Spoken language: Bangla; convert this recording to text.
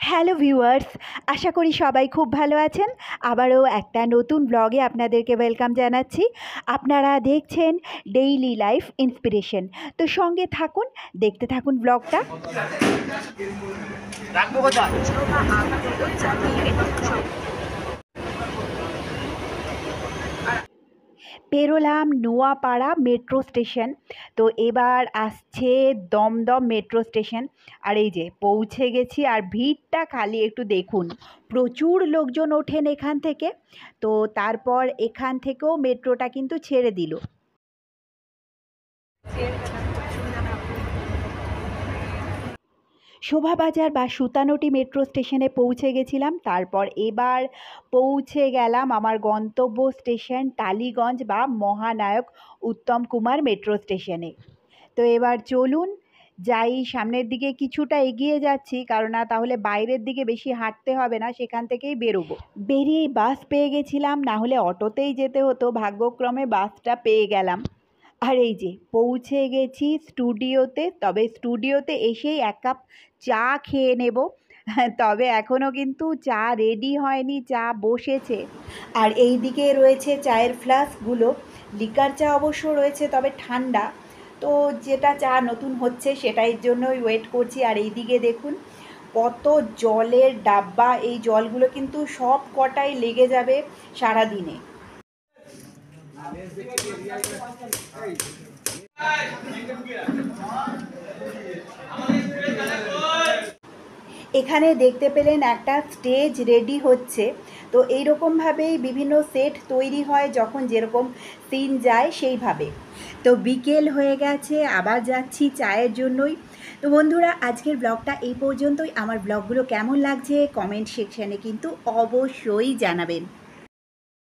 হ্যালো ভিউয়ার্স, আশা করি সবাই খুব ভালো আছেন। আবারও একটা নতুন ব্লগে আপনাদেরকে ওয়েলকাম জানাচ্ছি। আপনারা দেখছেন ডেইলি লাইফ ইন্সপিরেশন। তো সঙ্গে থাকুন, দেখতে থাকুন ব্লগটা। পেরোলাম নোয়াপাড়া মেট্রো স্টেশন। তো এবার আসছে দমদম মেট্রো স্টেশন। আর এই যে পৌঁছে গেছি, আর ভিড়টা খালি একটু দেখুন, প্রচুর লোকজন ওঠেন এখান থেকে। তো তারপর এখান থেকেও মেট্রোটা কিন্তু ছেড়ে দিল। শোভাবাজার বা সুতানুটি মেট্রো স্টেশনে পৌঁছে গেছিলাম। তারপর এবার পৌঁছে গেলাম আমার গন্তব্য স্টেশন টালিগঞ্জ বা মহানায়ক উত্তম কুমার মেট্রো স্টেশনে। তো এবার চলুন যাই, সামনের দিকে কিছুটা এগিয়ে যাচ্ছি, কারণ না তাহলে বাইরের দিকে বেশি হাঁটতে হবে না, সেখান থেকেই বেরোবো। বেরিয়েই বাস পেয়ে গেছিলাম, না হলে অটোতেই যেতে হতো। ভাগ্যক্রমে বাসটা পেয়ে গেলাম। আর এই যে পৌঁছে গেছি স্টুডিওতে। তবে স্টুডিওতে এসেই এক কাপ চা খেয়ে নেব। তবে এখনও কিন্তু চা রেডি হয়নি, চা বসেছে। আর এই দিকে রয়েছে চায়ের ফ্লাস্কগুলো। লিকার চা অবশ্য রয়েছে, তবে ঠান্ডা। তো যেটা চা নতুন হচ্ছে সেটার জন্যই ওয়েট করছি। আর এই দিকে দেখুন কত জলের ডাব্বা, এই জলগুলো কিন্তু সব কটাই লেগে যাবে সারাদিনে। এখানে দেখতে পেলেন একটা স্টেজ রেডি হচ্ছে। তো এইরকমভাবেই বিভিন্ন সেট তৈরি হয়, যখন যেরকম সিন যায় সেইভাবে। তো বিকেল হয়ে গেছে, আবার যাচ্ছি চায়ের জন্যই। তো বন্ধুরা, আজকের ব্লগটা এই পর্যন্তই। আমার ব্লগগুলো কেমন লাগছে কমেন্ট সেকশানে কিন্তু অবশ্যই জানাবেন।